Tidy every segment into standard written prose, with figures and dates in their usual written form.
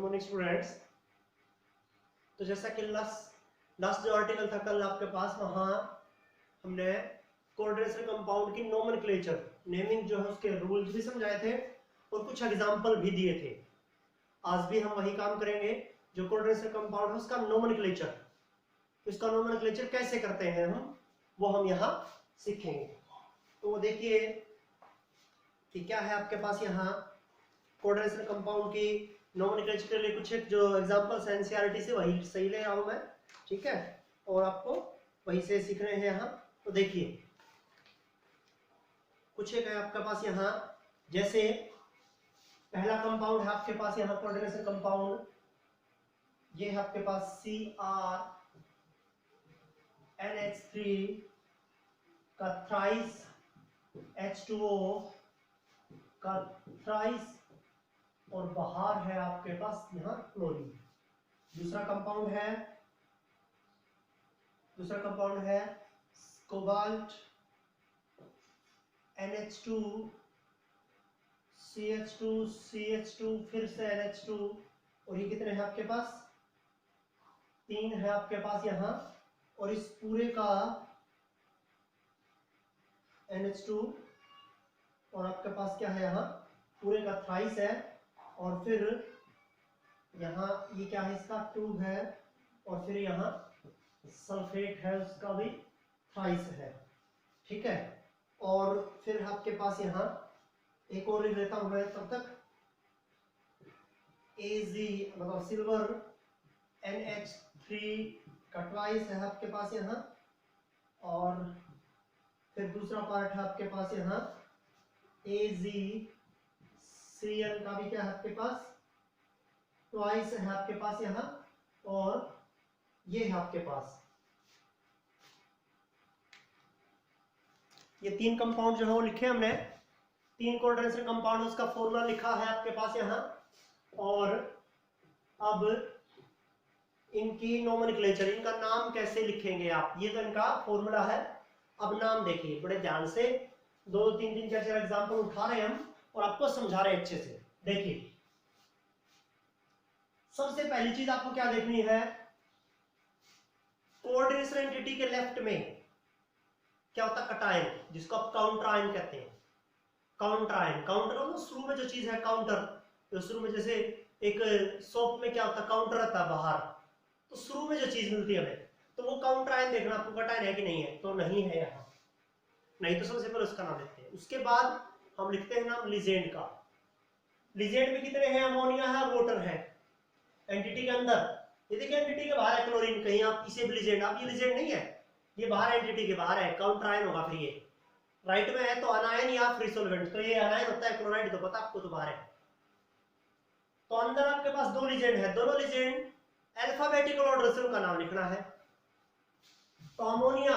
Morning students. तो जैसा कि लास्ट जो आर्टिकल था कल आपके पास, वहां हमने कोऑर्डिनेशन कंपाउंड की नोमेनक्लेचर नेमिंग जो है उसके रूल्स भी समझाए थे और कुछ एग्जांपल भी दिए थे। आज भी हम वही काम करेंगे, जो कोऑर्डिनेशन कंपाउंड है उसका नोमेनक्लेचर, इसका नोमेनक्लेचर कैसे करते हैं वो हम यहाँ सीखेंगे। तो वो देखिए कि क्या है आपके पास यहाँ कोऑर्डिनेशन कंपाउंड की नोमेनक्लेचर के लिए कुछ एक जो एग्जांपल्स हैं एनसीईआरटी से वही सही ले रहा हूं मैं, ठीक है, और आपको वही से सीख रहे हैं यहाँ। तो देखिए कुछ एक है आपके पास यहाँ, जैसे पहला कंपाउंड है आपके पास यहाँ कोऑर्डिनेशन कंपाउंड, ये है आपके पास CrNH3 का थ्राइस H2O का थ्राइस और बाहर है आपके पास यहाँ क्लोरीन। दूसरा कंपाउंड है कोबाल्ट NH2 CH2 फिर से NH2, और ये कितने हैं आपके पास? 3 है आपके पास यहाँ, और इस पूरे का NH2 और आपके पास क्या है यहाँ पूरे का थ्राइस है, और फिर यहाँ ये क्या है इसका 2 है, और फिर यहाँ सल्फेट है उसका भी थ्राइस है, ठीक है। और फिर आपके पास यहाँ एक और लिख लेता हूं मैं तब तक, AZ मतलब सिल्वर NH3 का ट्वाइस है आपके पास यहाँ, और फिर दूसरा पार्ट है आपके पास यहाँ AgCl का भी क्या है आपके पास ट्वाइस है आपके पास यहाँ, और ये है आपके पास ये 3 कंपाउंड जो है वो लिखे हमने, 3 कोऑर्डिनेशन कंपाउंड, उसका फॉर्मूला लिखा है आपके पास यहाँ। और अब इनकी नोमेनक्लेचर, इनका नाम कैसे लिखेंगे आप, ये तो इनका फॉर्मूला है। अब नाम देखिए बड़े ध्यान से, 2 3 3 4 4 एग्जांपल उठा रहे हैं हम और आपको समझा रहे हैं अच्छे से। देखिए सबसे पहली चीज आपको क्या देखनी है, कोऑर्डिनेशन एंटिटी के लेफ्ट में क्या होता है कटायन, जिसको आप काउंटर आयन कहते हैं। काउंटर आयन, काउंटर मतलब शुरू में जो चीज है काउंटर, तो शुरू में जैसे एक शॉप में क्या होता है काउंटर रहता है बाहर, तो शुरू में जो चीज मिलती है हमें, तो वो काउंटर आयन देखना आपको कटायन है कि नहीं है, तो नहीं है यहाँ, नहीं तो सबसे पहले उसका नाम लिखते हैं। उसके बाद हम लिखते हैं नाम लिजेंड का। लिजेंड में कितने हैं, अमोनिया है और वाटर है एंटिटी के अंदर। ये देखिए एंटिटी के बाहर है क्लोरीन, कहीं आप इसे भी लिजेंड, आप ये लिजेंड नहीं है, ये बाहर एंटिटी के बाहर है, काउंटर आयन होगा। फिर ये राइट में है तो अनायन या फ्री सॉल्वेंट, तो ये अनायन होता है, क्लोराइड तो पता आपको तो बाहर है। तो अंदर आपके पास 2 लिजेंड है, दोनों लिजेंड अल्फाबेटिकल ऑर्डर से उनका नाम लिखना है। तो अमोनिया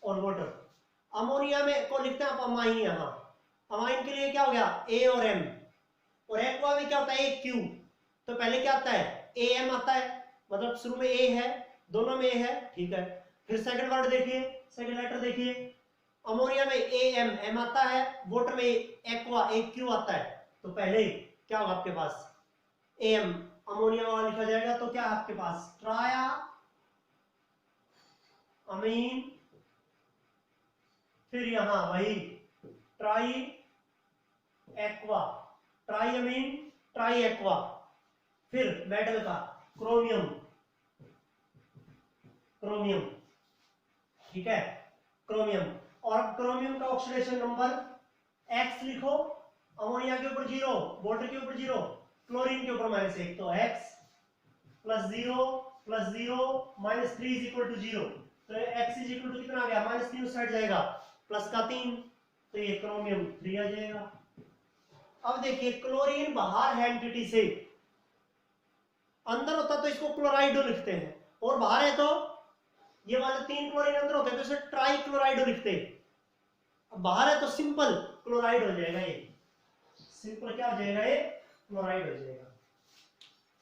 और वाटर, अमोनिया में को लिखते हैं आप अमाइन, यहाँ अमाइन के लिए क्या हो गया A और M, और एक्वा में क्या होता है AQ, तो पहले क्या आता है AM आता है, मतलब शुरू में A है, दोनों में A है, ठीक है। फिर सेकंड वर्ड देखिए, सेकंड लेटर देखिए, अमोनिया में AM M आता है, वाटर में एक्वा AQ आता है, तो पहले क्या होगा आपके पास AM अमोनिया वाला लिखा जाएगा, तो क्या है आपके पास ट्राया अमीन, फिर यहां वही ट्राई एक्वा, ट्राई अमीन ट्राई एक्वा, फिर मेटल का क्रोमियम, क्रोमियम, ठीक है, क्रोमियम। और क्रोमियम का ऑक्सीडेशन नंबर X लिखो, अमोनिया के ऊपर 0, वाटर के ऊपर 0, क्लोरीन के ऊपर -1, तो X + 0 + 0 - 3 = 0, तो X = कितना आ गया -3 उस साइड जाएगा, प्लस का 3, तो ये क्रोमियम 3 आ जाएगा। अब देखिए क्लोरीन बाहर है एंटिटी से, अंदर होता तो इसको क्लोराइडो लिखते हैं, और बाहर है तो ये वाले 3 क्लोरीन अंदर होते हैं तो इसे ट्राई क्लोराइडो लिखते हैं। अब बाहर है तो सिंपल क्लोराइड हो जाएगा, ये सिंपल क्या हो जाएगा, ये क्लोराइड हो जाएगा,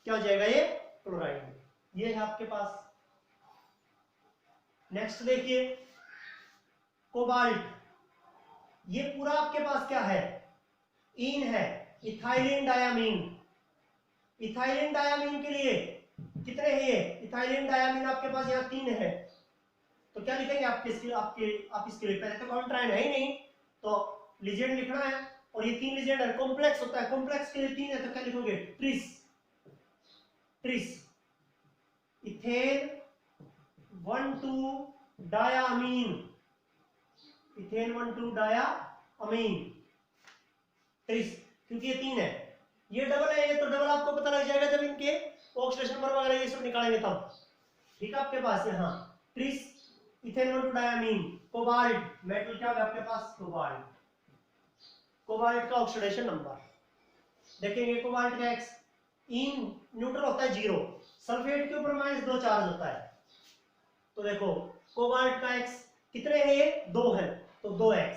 क्या हो जाएगा ये क्लोराइड। ये है आपके पास। नेक्स्ट देखिए कोबाल्ट, ये पूरा आपके पास क्या है इन है, इथाइलिन डायामीन, इथाइलिन डायामीन के लिए कितने हैं ये? इथाइलिन डायामीन आपके पास यहाँ 3 है, तो क्या लिखेंगे आप इसके लिए? पहले तो काउंटर है ही नहीं, तो लिजेंड लिखना है, और ये 3 लिजेंड है, कॉम्प्लेक्स होता है, कॉम्प्लेक्स के लिए 3 है, तो क्या लिखोगे? Tris, ethane 1,2 diamine, ethane 1,2 diamine, tris, क्योंकि ये 3 है, ये डबल है, ये तो डबल आपको पता लग जाएगा जब इनके ऑक्सीडेशन नंबर वगैरह ये सब निकालेंगे तब। ठीक है, आपके पास यहाँ tris, ethane 1,2 diamine, cobalt, metal क्या होगा आपके पास? कोबाल्ट, कोबाल्ट का ऑक्सीडेशन नंबर देखेंगे, कोबाल्ट का एक्स इन न्यूट्रल होता है 0, सल्फेट के ऊपर -2 चार्ज होता है, तो देखो कोबाल्ट का एक्स कितने है? ये 2 है, तो 2x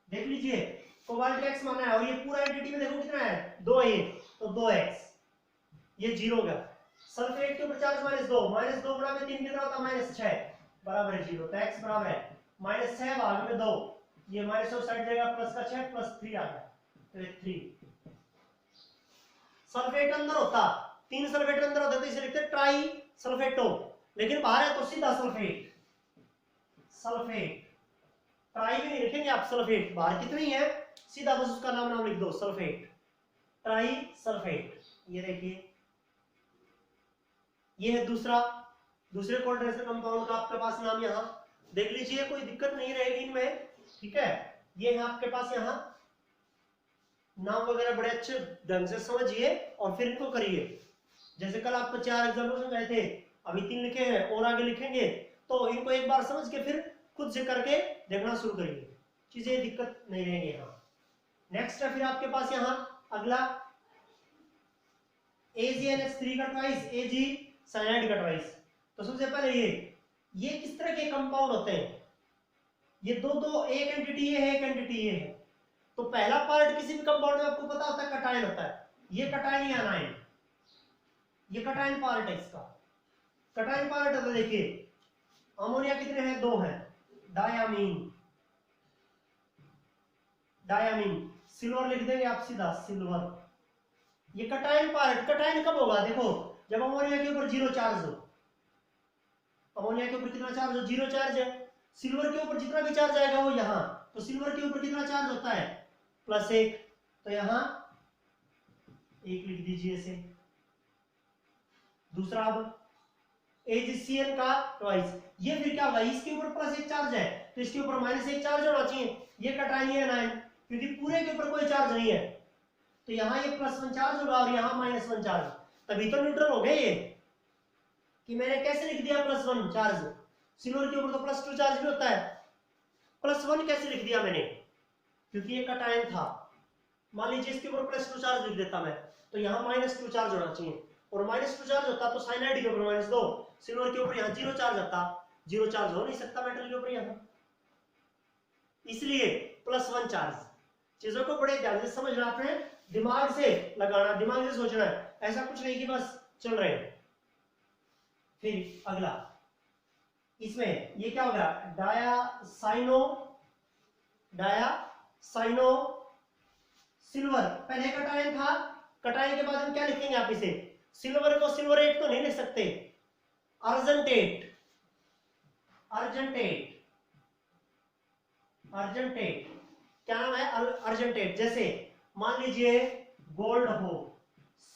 देख लीजिए, कोबाल्ट का एक्स माना है, और ये पूरा एंटिटी में देखो कितना है? 2 है, तो 2x, ये 0 का। सल्फेट के ऊपर चार्ज -2, -2 गुणा में 3 कितना होता है? -6 बराबर है 0, तो x बराबर है -6 भाग में 2, ये माइनस और साइड जाएगा, प्लस का 6 प्लस 3 आ गया, तो 3। सल्फेट अंदर होता, 3 सल्फेट अंदर होता, तो इसे लिखते ट्राई सल्फेटो, लेकिन बाहर है तो सीधा सल्फेट, सल्फेट, ट्राई भी नहीं लिखेंगे आप, सल्फेट बाहर कितनी है, सीधा बस उसका नाम लिख दो, सल्फेट, ट्राई सल्फेट। ये देखिए, ये है दूसरे कोऑर्डिनेशन कंपाउंड का आपके पास नाम, यहाँ देख लीजिए, कोई दिक्कत नहीं रहेगी इनमें, ठीक है। ये है आपके पास यहाँ नाम वगैरह बड़े अच्छे ढंग से समझिए और फिर इनको करिए। जैसे कल आपको 4 एग्जाम्पल समझाए थे, अभी 3 लिखे हैं और आगे लिखेंगे, तो इनको एक बार समझ के फिर खुद से करके देखना शुरू करिए, चीजें दिक्कत नहीं रहेंगे। यहाँ नेक्स्ट है फिर आपके पास यहाँ अगला AgNH3 का ट्वाइस, Ag साइनाइड का ट्वाइस। तो सबसे पहले ये किस तरह के कंपाउंड होते हैं? ये दो एक एंटिटी ये है, एक एंटिटी ये है, तो पहला पार्ट किसी भी कंपाउंड में आपको पता होता है कटायन होता है, ये कटायन या अनायन, ये कटायन पार्ट है इसका, कटायन पार्ट है। तो देखिए अमोनिया कितने हैं? 2 हैं, डायामीन, डायामीन, सिल्वर लिख देंगे आप सीधा, सिल्वर। ये कटायन पार्ट, कटायन कब होगा? देखो जब अमोनिया के ऊपर 0 चार्ज हो, अमोनिया के ऊपर कितना चार्ज हो? 0 चार्ज है। सिल्वर के ऊपर जितना भी चार्ज आएगा वो यहाँ, तो सिल्वर के ऊपर कितना चार्ज होता है? +1, तो यहाँ 1 लिख दीजिए इसे। दूसरा अब AgCl का ट्वाइस, ये फिर क्या होगा? इसके ऊपर +1 चार्ज है, तो इसके ऊपर -1 चार्ज होना चाहिए, ये कटायन है अनायन, क्योंकि पूरे के ऊपर कोई चार्ज नहीं है, तो यहाँ ये +1 चार्ज होगा और यहाँ -1 चार्ज, तभी तो न्यूट्रल हो गए ये। कि मैंने कैसे लिख दिया +1 चार्ज? सिल्वर के ऊपर तो +2 चार्ज भी होता है, +1 कैसे लिख दिया मैंने? क्योंकि ये कटायन था। मान लीजिए इसके ऊपर +2 चार्ज लिख देता मैं, तो यहाँ -2 चार्ज होना चाहिए, और -2 चार्ज होता तो साइनाइड के ऊपर -2, सिल्वर के ऊपर यहाँ 0 चार्ज आता, 0 चार्ज हो नहीं सकता मेटल के ऊपर यहाँ, इसलिए +1 चार्ज। चीजों को बड़े ध्यान से समझना, आपने दिमाग से लगाना, दिमाग से सोचना है, ऐसा कुछ नहीं कि बस चल रहे हैं। फिर अगला इसमें ये क्या होगा? डायासाइनो सिल्वर, पहले कटायन था, कटायन के बाद हम क्या लिखेंगे आप इसे? सिल्वर को सिल्वरेट तो नहीं लिख सकते, अर्जेंटेट, अर्जेंटेट, अर्जेंटेट, क्या नाम है? अर्जेंटेट। जैसे मान लीजिए गोल्ड हो,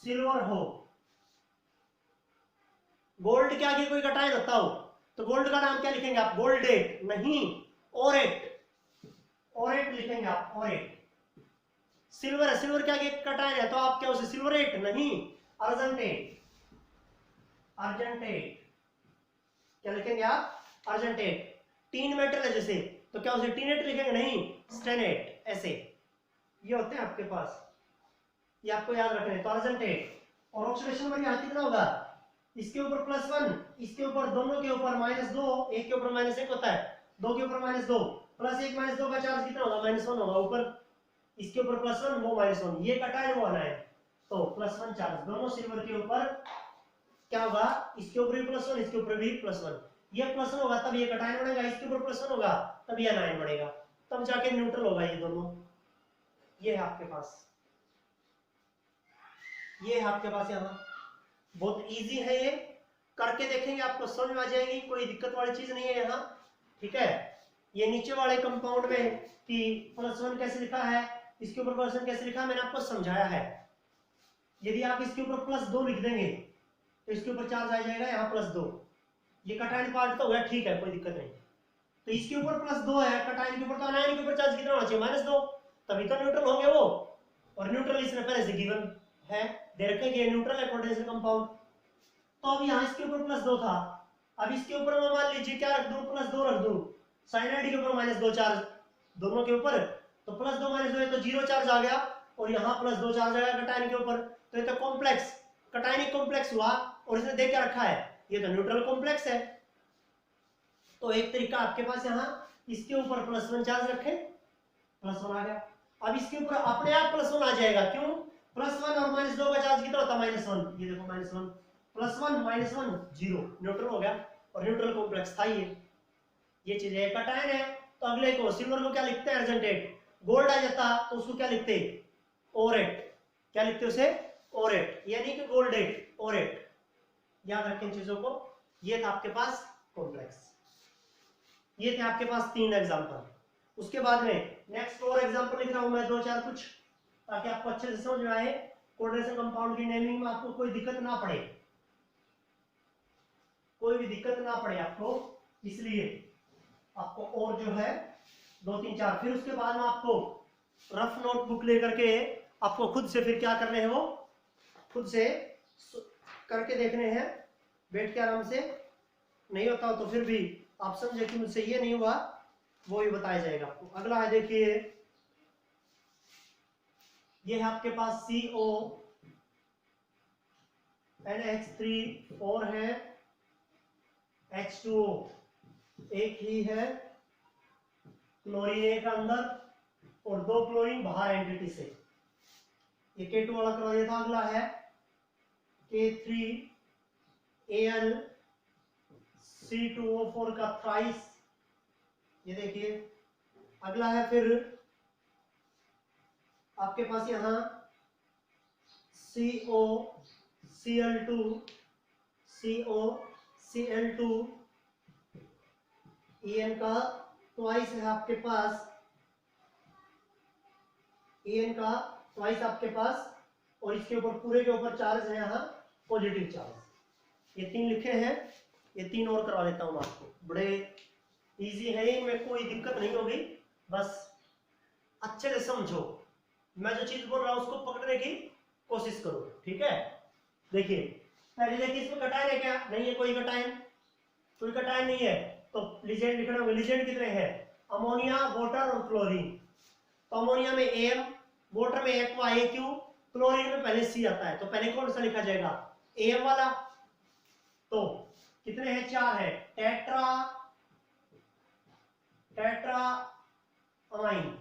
सिल्वर हो, गोल्ड के आगे कोई कटायन होता हो तो गोल्ड का नाम क्या लिखेंगे आप? गोल्डेट नहीं, ओरेट, ओरेट लिखेंगे आप, ओरेट। सिल्वर है, सिल्वर के आगे कटायन है तो आप क्या उसे सिल्वरेट नहीं, अर्जेंटेट, अर्जेंटेट क्या लिखेंगे आप? अर्जेंटेट। टीन मेटल है जैसे, तो क्या उसे टीनेट लिखेंगे? नहीं, स्टेनेट। ऐसे ये होते हैं आपके पास, ये आपको याद रखने। तो अर्जेंटेट, और ऑक्सीडेशन नंबर यहाँ कितना होगा? इसके ऊपर +1, इसके ऊपर, दोनों के ऊपर -2, एक के ऊपर -1 होता है, 2 के ऊपर -2, +1 -2 का चार्ज कितना होगा? -1 होगा ऊपर, इसके ऊपर +1 वो -1, ये कटायन वो आना है, तो +1 चार्ज दोनों सिल्वर के ऊपर क्या होगा? इसके ऊपर भी +1, इसके ऊपर भी +1, ये +1 होगा तब ये कटायन बनेगा, इसके ऊपर +1 होगा तब ये अनायन बनेगा, तब जाके न्यूट्रल होगा ये दोनों। ये है आपके पास, ये है आपके पास यहाँ, बहुत इजी है ये, करके देखेंगे आपको समझ में आ जाएगी, कोई दिक्कत वाली चीज नहीं है यहाँ, ठीक है। ये नीचे वाले कंपाउंड में कि +1 कैसे लिखा है, इसके ऊपर +1 कैसे लिखा है, मैंने आपको समझाया है। यदि आप इसके ऊपर +2 लिख देंगे तो इसके ऊपर चार्ज आ जाएगा यहाँ +2, ये कटायन पार्ट तो हो गया, ठीक है, कोई दिक्कत नहीं। तो इसके ऊपर +2 है, कटायन के ऊपर, तो अनायन के ऊपर चार्ज कितना होना चाहिए, -2, तभी तो न्यूट्रल होंगे वो, और न्यूट्रल इसने पहले से गिवन है, दे रखे कि न्यूट्रल है पोटेंशियल कंपाउंड। तो अब यहाँ इसके ऊपर +2 था, अब इसके ऊपर मैं मान लीजिए क्या रख दूं, +2 रख दूं, साइनाइड के ऊपर -2 चार्ज, दोनों के ऊपर, तो +2 -2 है तो 0 चार्ज आ गया, और यहाँ +2 चार्ज आएगा कटायन के ऊपर, तो ये तो कॉम्प्लेक्स, कटायनिक कॉम्प्लेक्स हुआ, और इसने दे क्या रखा है, ये तो न्यूट्रल कॉम्प्लेक्स है। तो एक तरीका आपके पास यहाँ, इसके ऊपर +1 चार्ज रखें, +1 आ गया, अब इसके ऊपर अपने आप +1 आ जाएगा, क्यों, +1 और -2 का चार्ज कितना होता है, -1, ये देखो -1, +1 -1 0, न्यूट्रल हो गया, और न्यूट्रल कॉम्प्लेक्स था ये चीज है, कटायन है। तो अगले को, सिल्वर को क्या लिखते हैं, अर्जेंटेट, गोल्ड आ जाता तो उसको क्या लिखते, ओरेट, क्या लिखते उसे, ओरेट, यानी कि गोल्डेट, ओरेट, याद रखें चीजों को। ये था आपके पास कॉम्प्लेक्स, ये थे आपके पास 3 एग्जांपल। उसके बाद में नेक्स्ट और एग्जांपल लिख रहा हूं मैं 2-4 कुछ, ताकि आपको अच्छे से समझ में आए, कोऑर्डिनेशन कंपाउंड की नेमिंग में आपको कोई दिक्कत ना पड़े, कोई भी दिक्कत ना पड़े आपको, इसलिए आपको और जो है 2-3-4, फिर उसके बाद में आपको रफ नोटबुक लेकर के आपको खुद से फिर क्या करने हैं, वो खुद से करके देखने हैं, बैठ के आराम से, नहीं होता हो तो फिर भी आप समझे कि मुझसे ये नहीं हुआ, वो भी बताया जाएगा आपको। अगला है देखिए, ये है आपके पास CO NH3 4 है, H2O एक ही है, क्लोरीन एक अंदर और 2 क्लोरीन बाहर एंटिटी से, ये K2 वाला करवा दिया था। अगला है K3Al C2O4 का थ्राइस, ये देखिए। अगला है फिर आपके पास यहाँ COCl2 En का ट्वाइस है आपके पास, En का ट्वाइस आपके पास, और इसके ऊपर पूरे के ऊपर चार्ज है यहाँ पॉजिटिव चार्ज। ये 3 लिखे हैं, ये 3 और करवा देता हूँ आपको, बड़े इजी है, इनमें कोई दिक्कत नहीं होगी, बस अच्छे से समझो, मैं जो चीज बोल रहा हूँ उसको पकड़ने की कोशिश करो, ठीक है। देखिए पहले देखिए, इसमें कटायन है क्या, नहीं है कोई कटायन, कोई कटायन नहीं है, तो लिजेंड लिखना होगा। लिजेंड कितने हैं, अमोनिया, वाटर और क्लोरीन। तो अमोनिया में Am, वाटर में एक्वा AQ, क्लोरीन में पहले C आता है, तो पहले कौन सा लिखा जाएगा, Am वाला। तो कितने हैं, 4 है, टेट्रा अमाइन,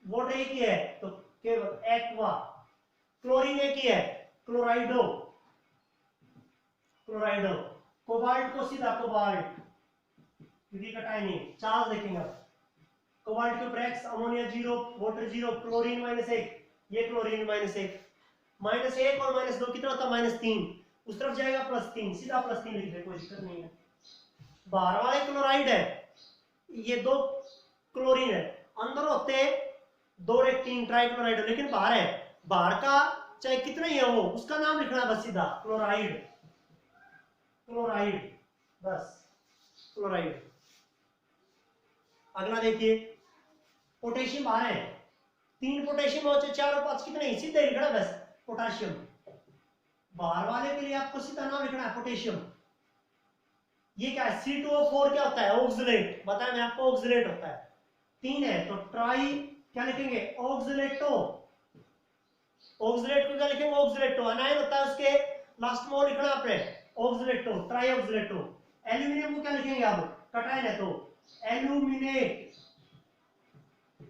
वाटर एक ही है तो केवल एक्वा, क्लोरीन एक ही है क्लोराइडो, कोबाल्ट को सीधा कोबाल्ट, क्योंकि कटायन नहीं, चार्ज देखेंगे आप, कोबाल्ट के ऊपर X, अमोनिया 0, वाटर 0, क्लोरीन -1, ये क्लोरीन -1, -1 और -2 कितना होता है, -3, उस तरफ जाएगा +3, सीधा +3 लिख दे, कोई दिक्कत नहीं है। बाहर वाले क्लोराइड है, ये 2 क्लोरीन है, अंदर होते 2 और 3 ट्राइक्लोराइड, लेकिन बाहर है, बाहर का चाहे कितना ही है वो, उसका नाम लिखना बस सीधा, क्लोराइड, बस क्लोराइड। अगला देखिए, पोटेशियम बाहर है, 3 पोटेशियम हो, 4 और 5 कितने, सीधे लिखना बस पोटेशियम। बाहर वाले के लिए आपको सीधा नाम लिखना है पोटेशियम। ये क्या है, C2O4 क्या होता है, ऑक्सलेट, बताया मैं आपको, ऑक्सलेट होता है। 3 है तो ट्राई क्या लिखेंगे, ऑक्सलेटो, ऑक्सलेट को क्या लिखेंगे, ऑक्सलेटो। अनायन होता है, उसके लास्ट में लिखना आपने ऑक्सलेटो, ट्राई ऑक्सलेटो। एल्यूमिनियम को क्या लिखेंगे आप, कटायन है तो एल्यूमिनेट,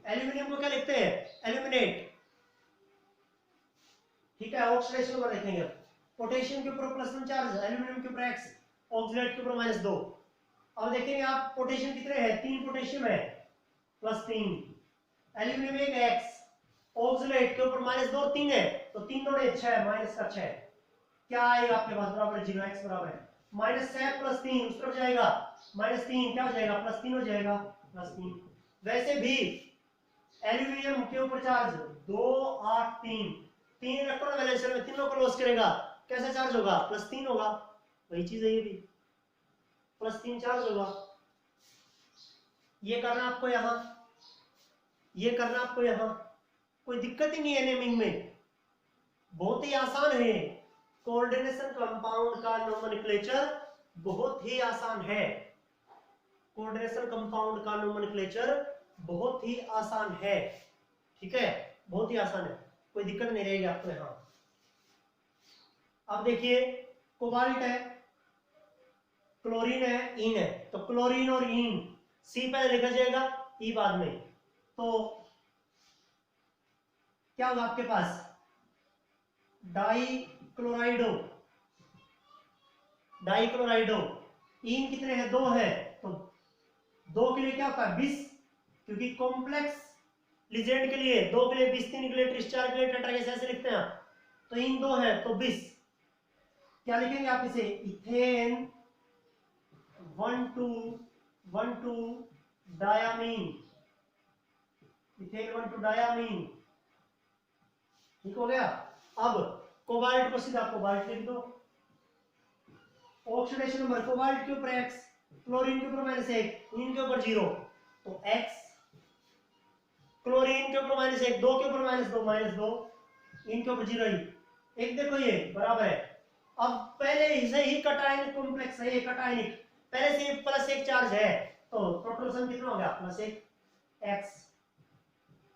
एल्यूमिनियम को क्या लिखते हैं, एल्यूमिनेट, ठीक है, ऑक्सीडेशन पर लिखेंगे। पोटेशियम के ऊपर +1 चार्ज, एल्यूमिनियम के ऊपर X, ऑक्सलेट के ऊपर -2। अब देखेंगे आप पोटेशियम कितने हैं, 3 पोटेशियम है, +3, एल्यूमिनियम एक X, ऑक्सलेट के ऊपर -2 और 3 है, तो 3 दूनी 6 माइनस का 6 क्या आएगा आपके पास बराबर 0 x बराबर है -6 प्लस 3 उस तरफ जाएगा -3 क्या हो जाएगा +3 हो जाएगा +3। वैसे भी एल्यूमिनियम के ऊपर चार्ज 2 8 3 तीन इलेक्ट्रॉन वैलेंस में तीनों को लॉस करेगा कैसा चार्ज होगा +3 होगा। वही चीज है ये भी +3 चार्ज होगा। ये करना आपको यहाँ ये करना आपको यहाँ कोई दिक्कत ही नहीं है नेमिंग में बहुत ही आसान है। कोऑर्डिनेशन कंपाउंड का नोमेनक्लेचर बहुत ही आसान है। कोऑर्डिनेशन कंपाउंड का नोमेनक्लेचर बहुत ही आसान है ठीक है बहुत ही आसान है कोई दिक्कत नहीं रहेगी आपको यहाँ। अब देखिए कोबाल्ट है क्लोरीन है इन है तो क्लोरीन और इन सी पहले लिखा जाएगा ई बाद में तो क्या होगा आपके पास डाइक्लोराइडो इन कितने हैं 2 है तो 2 के लिए क्या होता है 20 क्योंकि कॉम्प्लेक्स लिजेंड के लिए 2 के लिए 20 3 के लिए 30 4 के लिए टेट्राहेड्रल ऐसे लिखते हैं तो इन 2 है तो 20 क्या लिखेंगे आप इसे इथेन 1,2 डायामीन इथेन 1,2 डायामीन ठीक हो गया। अब कोबाल्ट को सीधा कोबाल्ट लिख दो ऑक्सीडेशन नंबर कोबाल्ट के ऊपर x क्लोरीन के ऊपर -1 इन के ऊपर 0 तो x क्लोरीन के ऊपर -1 2 के ऊपर -2 इन के ऊपर 0 ही एक देखो ये बराबर है। अब पहले से ही कटायनिक कॉम्प्लेक्स है ये कटायनिक पहले से +1 चार्ज है तो टोटल सम कितना हो गया +1 x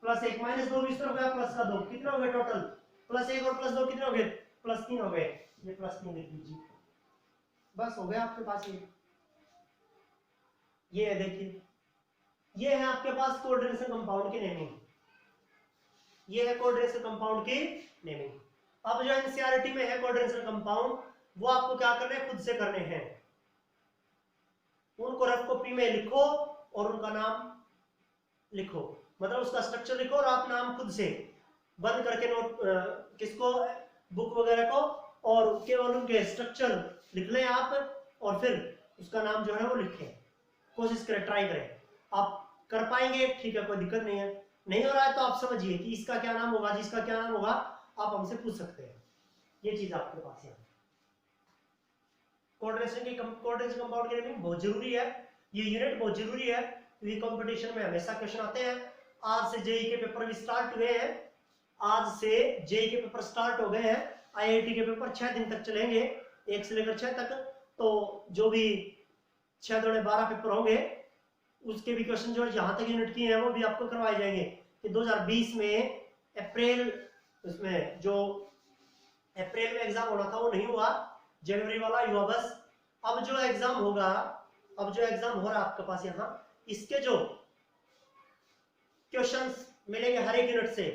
+1 -2 भी इस तरफ गया प्लस का 2 कितना हो गया टोटल +1 और +2 कितने हो गए +3 हो गए ये +3 लिख दीजिए बस हो गया आपके पास ये है देखिए ये है आपके पास कोऑर्डिनेशन कंपाउंड की नेमिंग ये है कोऑर्डिनेशन कंपाउंड की नेमिंग। अब जो एनसीईआरटी में है कोऑर्डिनेशन कंपाउंड वो आपको क्या करने हैं खुद से करने हैं उनको रफ कॉपी में लिखो और उनका नाम लिखो मतलब उसका स्ट्रक्चर लिखो और आप नाम खुद से बंद करके नोट किसको बुक वगैरह को और केवल उनके स्ट्रक्चर लिख लें आप और फिर उसका नाम जो है वो लिखें कोशिश करें ट्राई करें आप कर पाएंगे ठीक है कोई दिक्कत नहीं है नहीं हो रहा है तो आप समझिए कि इसका क्या नाम होगा जिसका क्या नाम होगा आप हमसे पूछ सकते हैं ये चीज आपके पास है। कोऑर्डिनेशन कंपाउंड के लिए बहुत जरूरी है ये यूनिट बहुत जरूरी है क्योंकि कंपटीशन में हमेशा क्वेश्चन आते हैं। आज से जेई के पेपर भी स्टार्ट हुए हैं आज से जेई के पेपर स्टार्ट हो गए हैं आईआईटी के पेपर 6 दिन तक चलेंगे 1 से लेकर 6 तक तो जो भी 6 दूनी 12 पेपर होंगे उसके भी क्वेश्चन जो जहां तक यूनिट की है वो भी आपको करवाए जाएंगे कि 2020 में अप्रैल उसमें जो अप्रैल में एग्जाम होना था वो नहीं हुआ जनवरी वाला हुआ बस। अब जो एग्जाम होगा अब जो एग्जाम हो रहा है आपके पास यहाँ इसके जो क्वेश्चंस मिलेंगे हर एक यूनिट से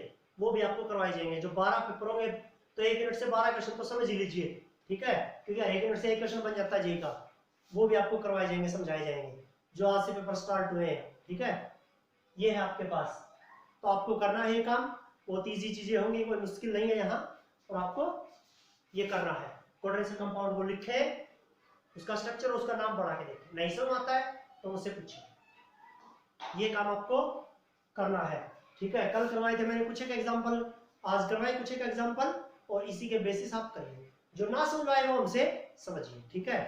वो भी आपको करवाए जाएंगे जो 12 पेपर होंगे तो एक यूनिट से 12 क्वेश्चन तो समझ ही लीजिए ठीक है क्योंकि हर एक यूनिट से एक क्वेश्चन बन जाता है जेई का वो भी आपको करवाए जाएंगे समझाए जाएंगे जो आज से पेपर स्टार्ट हुए हैं ठीक है ये है आपके पास तो आपको करना है ये काम बहुत इजी चीजें होंगी कोई मुश्किल नहीं है यहाँ और आपको ये करना है कोऑर्डिनेशन कंपाउंड को लिखे उसका स्ट्रक्चर उसका नाम बढ़ा के देखें नहीं समझ आता है तो मुझसे पूछिए ये काम आपको करना है ठीक है। कल करवाए थे मैंने कुछ एक एग्जांपल आज करवाए कुछ एक एग्जांपल और इसी के बेसिस आप करिए जो ना समझ आए वो हमसे समझिए ठीक है।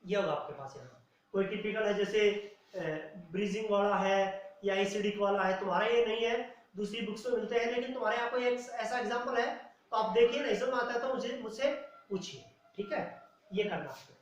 ये होगा आपके पास यहाँ कोई टिपिकल है जैसे ब्रीजिंग वाला है या एसिडिक वाला है तुम्हारा ये नहीं है दूसरी बुक्स में मिलते हैं लेकिन तुम्हारे यहाँ कोई एक ऐसा एग्जांपल है तो आप देखिए नहीं समझ आता है तो मुझसे पूछिए ठीक है ये करना आपको।